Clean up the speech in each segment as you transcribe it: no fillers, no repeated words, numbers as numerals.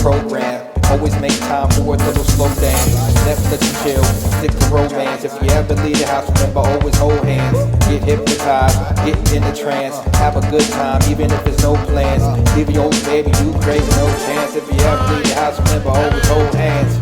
program. Always make time for a little slow dance. Netflix and chill, stick to romance. If you ever leave the house, remember always hold hands. Get hypnotized, get in the trance. Have a good time, even if there's no plans. Leave your old baby, you crazy, no chance. If you ever leave the house, remember always hold hands.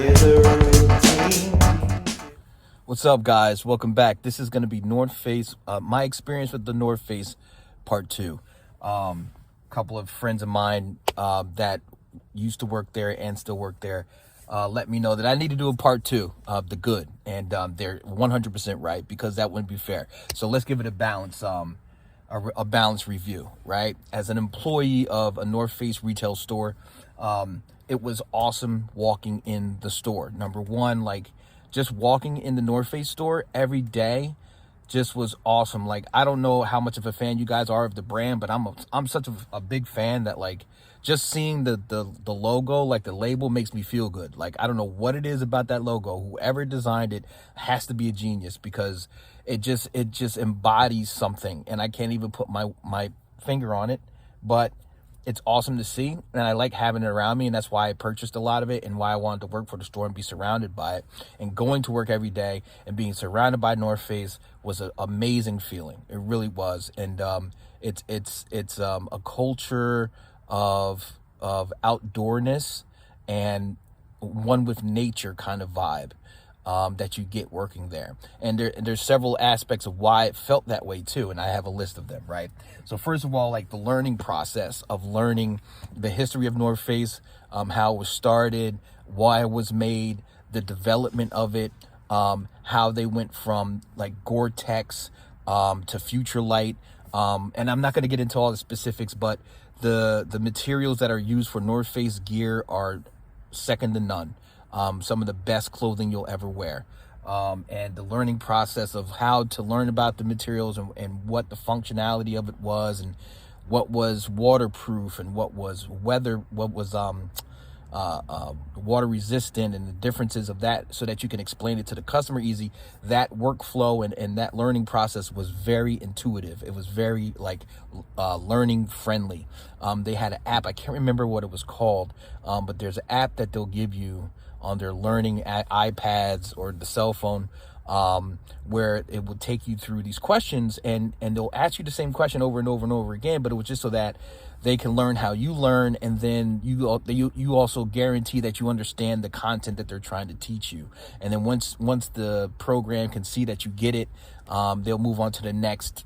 Here's a routine. What's up, guys? Welcome back. This is going to be North Face, my experience with the North Face part 2. Couple of friends of mine that used to work there and still work there let me know that I need to do a part 2 of the good, and they're 100% right, because that wouldn't be fair. So let's give it a balance, a balanced review, right? As an employee of a North Face retail store, it was awesome walking in the store. Number one, like, just walking in the North Face store every day just was awesome. Like, I don't know how much of a fan you guys are of the brand, but I'm such a big fan that, like, just seeing the logo, like the label, makes me feel good. Like, I don't know what it is about that logo. Whoever designed it has to be a genius, because it just embodies something, and I can't even put my finger on it, but it's awesome to see, and I like having it around me, and that's why I purchased a lot of it, and why I wanted to work for the store and be surrounded by it. And going to work every day and being surrounded by North Face was an amazing feeling. It really was. And it's a culture of outdoorness and one with nature kind of vibe that you get working there. And there's several aspects of why it felt that way too, and I have a list of them, right? So first of all, like the learning process of learning the history of North Face, how it was started, why it was made, the development of it, how they went from like Gore-Tex to Futurelight, and I'm not going to get into all the specifics, but the materials that are used for North Face gear are second to none. Some of the best clothing you'll ever wear. And the learning process of how to learn about the materials and what the functionality of it was, and what was waterproof and what was water resistant, and the differences of that, so that you can explain it to the customer easy. That workflow and that learning process was very intuitive. It was very like learning friendly. They had an app, I can't remember what it was called, but there's an app that they'll give you on their learning iPads or the cell phone, where it would take you through these questions, and they'll ask you the same question over and over and over again, but it was just so that they can learn how you learn, and then you also guarantee that you understand the content that they're trying to teach you. And then once the program can see that you get it, they'll move on to the next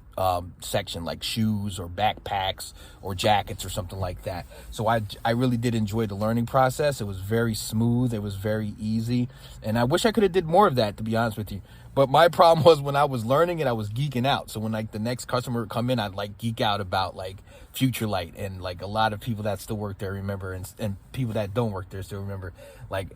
section, like shoes or backpacks or jackets or something like that. So I really did enjoy the learning process. It was very smooth. It was very easy, and I wish I could have did more of that, to be honest with you. But my problem was, when I was learning it, I was geeking out. So when like the next customer would come in, I'd like geek out about like Futurelight, and like a lot of people that still work there remember, and people that don't work there still remember. Like,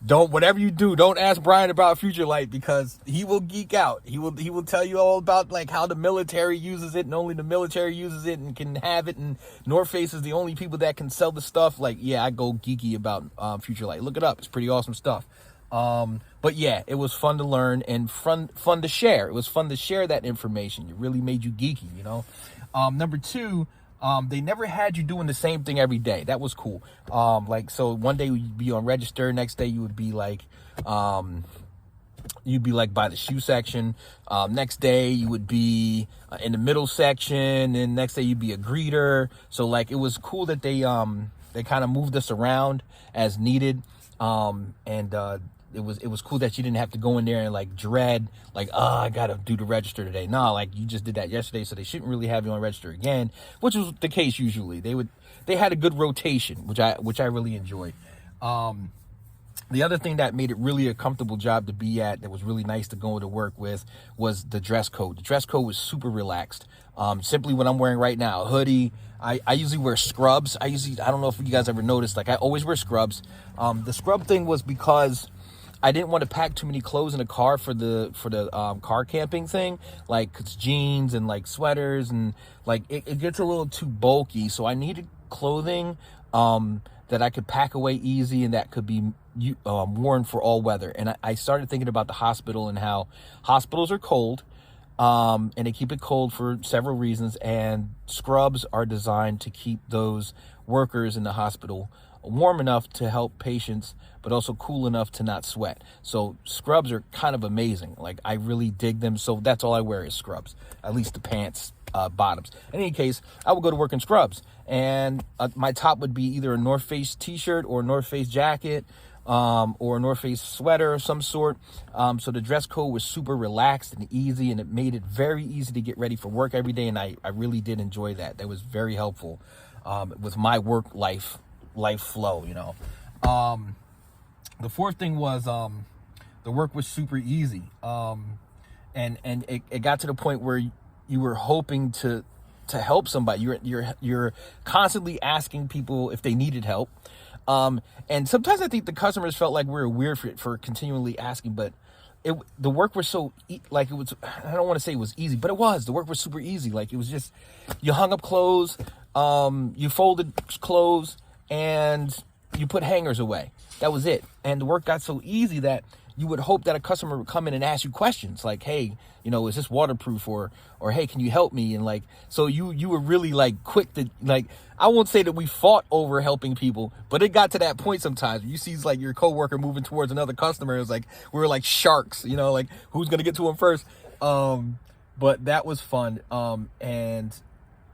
whatever you do, don't ask Brian about Futurelight, because he will geek out. He will tell you all about like how the military uses it, and only the military uses it and can have it, and North Face is the only people that can sell the stuff. Like, yeah, I go geeky about Futurelight. Look it up. It's pretty awesome stuff. But yeah, it was fun to learn and fun to share. It was fun to share that information. It really made you geeky, you know? Number two, they never had you doing the same thing every day. That was cool. Like, so one day you'd be on register, next day you would be like, by the shoe section. Next day you would be in the middle section, and next day you'd be a greeter. So like, it was cool that they kind of moved us around as needed. It was cool that you didn't have to go in there and like dread, like, oh, I gotta do the register today. No, like, you just did that yesterday, so they shouldn't really have you on register again, which was the case usually. They had a good rotation, which I really enjoyed. The other thing that made it really a comfortable job to be at, that was really nice to go to work with, was the dress code. The dress code was super relaxed. Simply what I'm wearing right now, a hoodie. I usually wear scrubs. I don't know if you guys ever noticed, like, I always wear scrubs. The scrub thing was because I didn't want to pack too many clothes in the car for the car camping thing, like, it's jeans and like sweaters, and like it gets a little too bulky. So I needed clothing that I could pack away easy, and that could be worn for all weather. And I started thinking about the hospital, and how hospitals are cold, and they keep it cold for several reasons, and scrubs are designed to keep those workers in the hospital warm enough to help patients, but also cool enough to not sweat. So scrubs are kind of amazing. Like, I really dig them. So that's all I wear is scrubs, at least the pants, bottoms. In any case, I would go to work in scrubs, and my top would be either a North Face t-shirt or a North Face jacket, or a North Face sweater of some sort. So the dress code was super relaxed and easy, and it made it very easy to get ready for work every day. And I really did enjoy that. That was very helpful, with my work life flow, you know. The fourth thing was, the work was super easy. And it got to the point where you were hoping to help somebody. You're constantly asking people if they needed help. And sometimes I think the customers felt like we were weird for continually asking, but the work was so, like, it was, I don't want to say it was easy, but it was. The work was super easy. Like, it was just, you hung up clothes, you folded clothes, and you put hangers away. That was it. And the work got so easy that you would hope that a customer would come in and ask you questions like, hey, you know, is this waterproof, or hey, can you help me? And like, so you were really like quick to, like, I won't say that we fought over helping people, but it got to that point sometimes. You see like your coworker moving towards another customer. It was like, we were like sharks, you know, like who's going to get to him first? But that was fun. And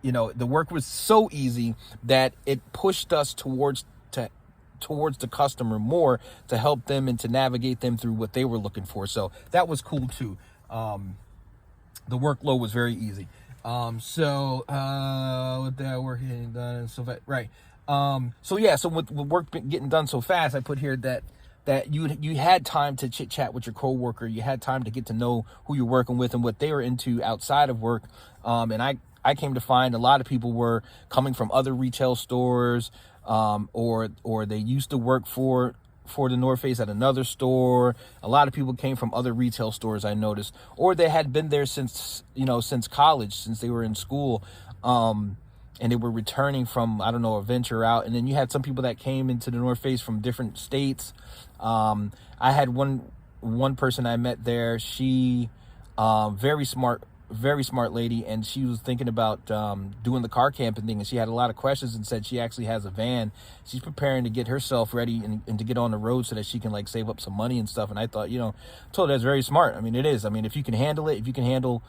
you know, the work was so easy that it pushed us towards the customer more, to help them and to navigate them through what they were looking for. So that was cool too. The workload was very easy. With that work getting done so fast, right. So with work getting done so fast, I put here that you had time to chit chat with your coworker. You had time to get to know who you're working with and what they were into outside of work. And I came to find a lot of people were coming from other retail stores, or they used to work for the North Face at another store. A lot of people came from other retail stores, I noticed, or they had been there since college, since they were in school, and they were returning from, I don't know, a venture out. And then you had some people that came into the North Face from different states. I had one person I met there. She, very smart lady, and she was thinking about doing the car camping thing, and she had a lot of questions and said she actually has a van. She's preparing to get herself ready and to get on the road so that she can like save up some money and stuff. And I thought, told her that's very smart. I mean, it is. I mean, if you can handle it, if you can handle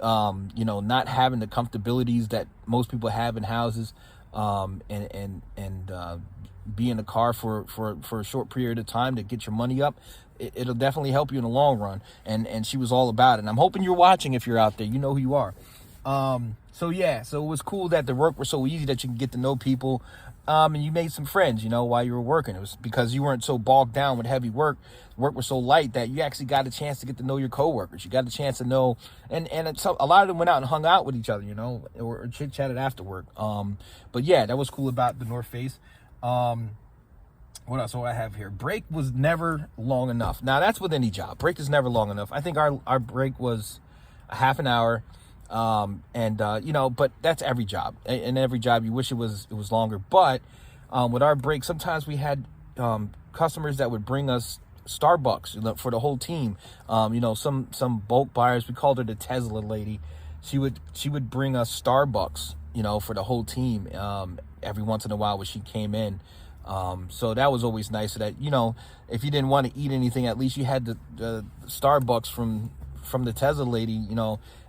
not having the comfortabilities that most people have in houses, and be in the car for a short period of time to get your money up, it'll definitely help you in the long run. And she was all about it. And I'm hoping you're watching. If you're out there, you know who you are. So it was cool that the work was so easy that you can get to know people. And you made some friends, while you were working. It was because you weren't so bogged down with heavy work. Work was so light that you actually got a chance to get to know your coworkers. You got a chance to know, and a lot of them went out and hung out with each other, or chit-chatted after work. But yeah, that was cool about the North Face. What else do I have here? Break was never long enough. Now, that's with any job. Break is never long enough. I think our break was a half an hour. But that's every job. In every job, you wish it was longer. But with our break, sometimes we had customers that would bring us Starbucks for the whole team. Some bulk buyers, we called her the Tesla lady. She would bring us Starbucks, for the whole team every once in a while when she came in. So that was always nice, so that, if you didn't want to eat anything, at least you had the Starbucks from the Tesla lady,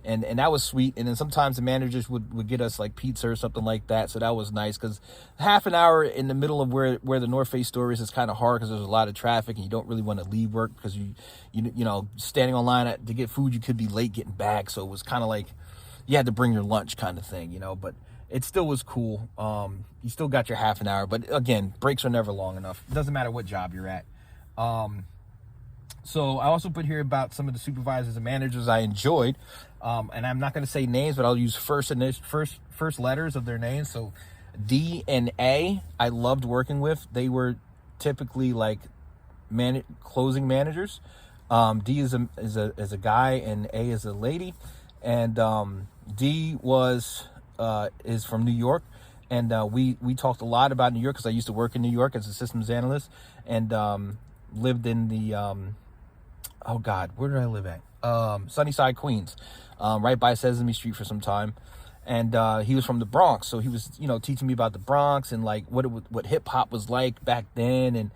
and that was sweet. And then sometimes the managers would get us like pizza or something like that. So that was nice, because half an hour in the middle of where the North Face store is kind of hard, because there's a lot of traffic and you don't really want to leave work, because you standing on line to get food, you could be late getting back. So it was kind of like you had to bring your lunch kind of thing, but it still was cool. You still got your half an hour, but again, breaks are never long enough. It doesn't matter what job you're at. So I also put here about some of the supervisors and managers I enjoyed. And I'm not going to say names, but I'll use first letters of their names. So D and A, I loved working with. They were typically like closing managers. D is a guy and A is a lady. And D is from New York. And we talked a lot about New York, because I used to work in New York as a systems analyst, and lived in the where did I live at? Sunnyside, Queens, right by Sesame Street for some time. and he was from the Bronx, so he was, you know, teaching me about the Bronx and like what hip hop was like back then, and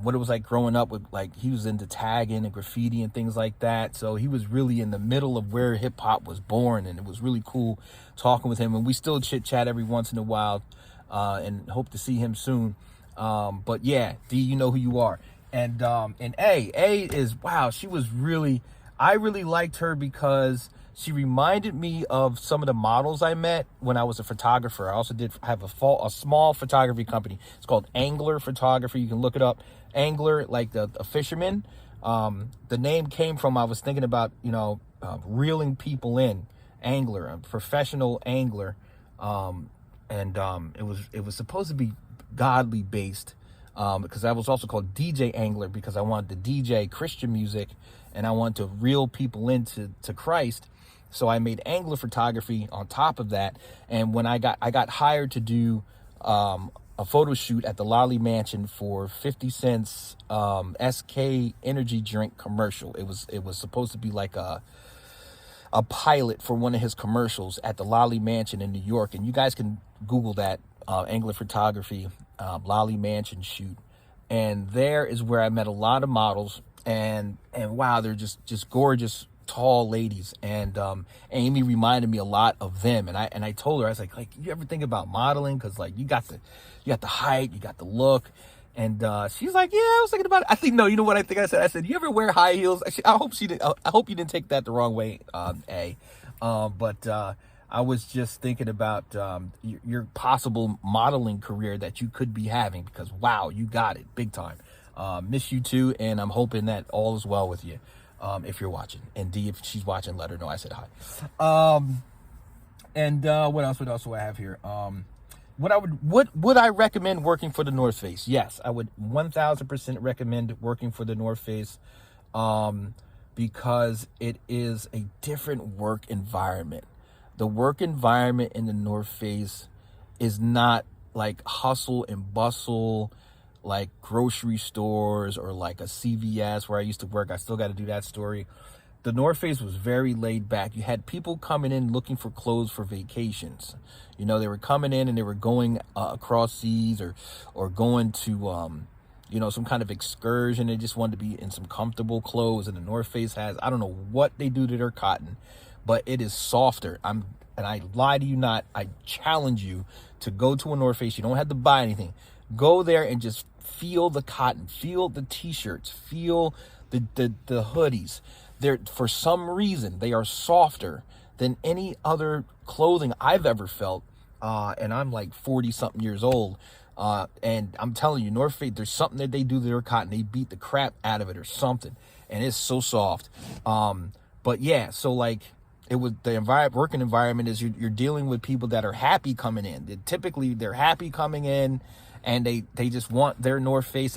what it was like growing up with, like, he was into tagging and graffiti and things like that. So he was really in the middle of where hip hop was born, and it was really cool talking with him. And we still chit chat every once in a while, and hope to see him soon. But yeah, D, you know who you are. And A is, wow, she was really, I really liked her because she reminded me of some of the models I met when I was a photographer. I also have a small photography company. It's called Angler Photography. You can look it up. Angler, like a fisherman. The name came from, I was thinking about, you know, reeling people in. Angler, a professional angler. It was supposed to be godly based, because I was also called DJ Angler because I wanted to DJ Christian music and I wanted to reel people into Christ. So I made Angler Photography on top of that. And when I got hired to do a photo shoot at the Lolly Mansion for 50 Cent's SK energy drink commercial. It was supposed to be like a pilot for one of his commercials at the Lolly Mansion in New York. And you guys can Google that, Angler Photography, Lolly Mansion shoot. And there is where I met a lot of models, and wow, they're just gorgeous, tall ladies. And Amy reminded me a lot of them. And I told her, I was like, you ever think about modeling? Cause like you got the height, you got the look. And she's like, yeah, I was thinking about it. I think, no, you know what I think I said? I said, you ever wear high heels? I hope you didn't take that the wrong way, A. But I was just thinking about your possible modeling career that you could be having, because wow, you got it big time. Miss you too, and I'm hoping that all is well with you. If you're watching, and D, if she's watching, let her know I said hi. What else do I have here? Would I recommend working for the North Face? Yes, I would 1000% recommend working for the North Face, because it is a different work environment. The work environment in the North Face is not like hustle and bustle, like grocery stores or like a CVS where I used to work. I still got to do that story. The North Face was very laid back. You had people coming in looking for clothes for vacations. You know, they were coming in and they were going across seas or going to, you know, some kind of excursion. They just wanted to be in some comfortable clothes. And the North Face has, I don't know what they do to their cotton, but it is softer. And I lie to you not, I challenge you to go to a North Face. You don't have to buy anything. Go there and just feel the cotton, feel the t-shirts, feel the hoodies. They're, for some reason, they are softer than any other clothing I've ever felt. And I'm like 40 something years old. And I'm telling you, North Face, there's something that they do to their cotton. They beat the crap out of it or something. And it's so soft. But yeah, so like, it was the working environment is you're dealing with people that are happy coming in. Typically, they're happy coming in, and they just want their North Face.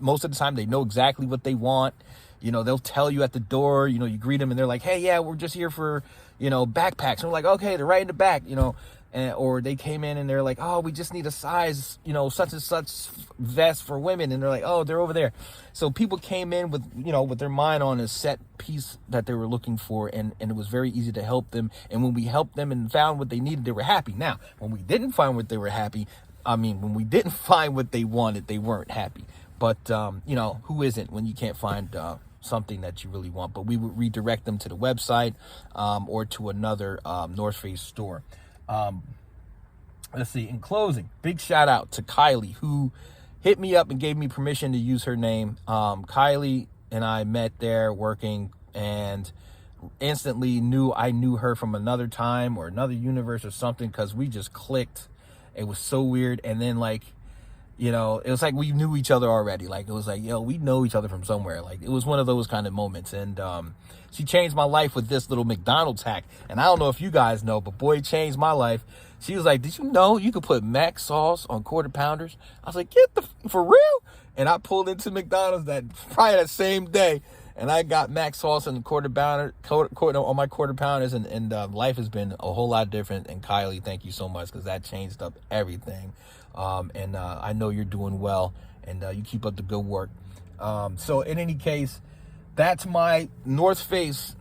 Most of the time, they know exactly what they want. You know, they'll tell you at the door, you know, you greet them and they're like, hey, yeah, we're just here for, you know, backpacks. And we're like, okay, they're right in the back, you know. Or they came in and they're like, oh, we just need a size, you know, such and such vest for women. And they're like, oh, they're over there. So people came in with, you know, with their mind on a set piece that they were looking for. And it was very easy to help them. And when we helped them and found what they needed, they were happy. Now, when we didn't find what they were happy, when we didn't find what they wanted, they weren't happy. But, you know, who isn't when you can't find something that you really want? But we would redirect them to the website or to another North Face store. Let's see, in closing, big shout out to Kylie, who hit me up and gave me permission to use her name. Kylie and I met there working, and instantly I knew her from another time or another universe or something, because we just clicked. It was so weird. And then, like, you know, it was like we knew each other already. Like, it was like, yo, we know each other from somewhere. Like, it was one of those kind of moments. And she changed my life with this little McDonald's hack. And I don't know if you guys know, but boy, it changed my life. She was like, did you know you could put Mac sauce on Quarter Pounders? I was like, for real? And I pulled into McDonald's probably that same day, and I got Mac sauce and Quarter Pounder on my Quarter Pounders, and life has been a whole lot different. And Kylie, thank you so much, because that changed up everything. I know you're doing well, and you keep up the good work. So in any case, that's my North Face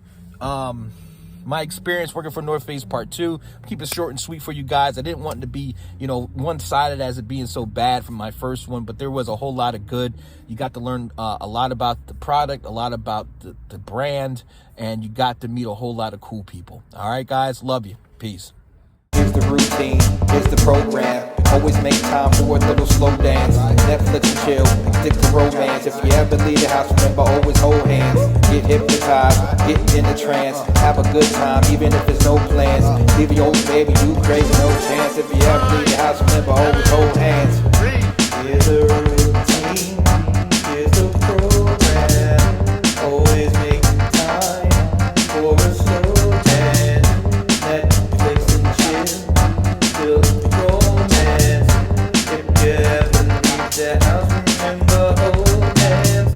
my experience working for North Face Part 2. Keep it short and sweet for you guys. I didn't want it to be, one-sided as it being so bad from my first one, but there was a whole lot of good. You got to learn a lot about the product, a lot about the brand, and you got to meet a whole lot of cool people. All right, guys, love you. Peace. Here's the routine, here's the program. Always make time for a little slow dance. Netflix and chill, stick to romance. If you ever leave the house, remember always hold hands. Get hypnotized, get in the trance. Have a good time, even if there's no plans. Leave your old baby, you crazy, no chance. If you ever leave the house, remember always hold hands. Here's the routine.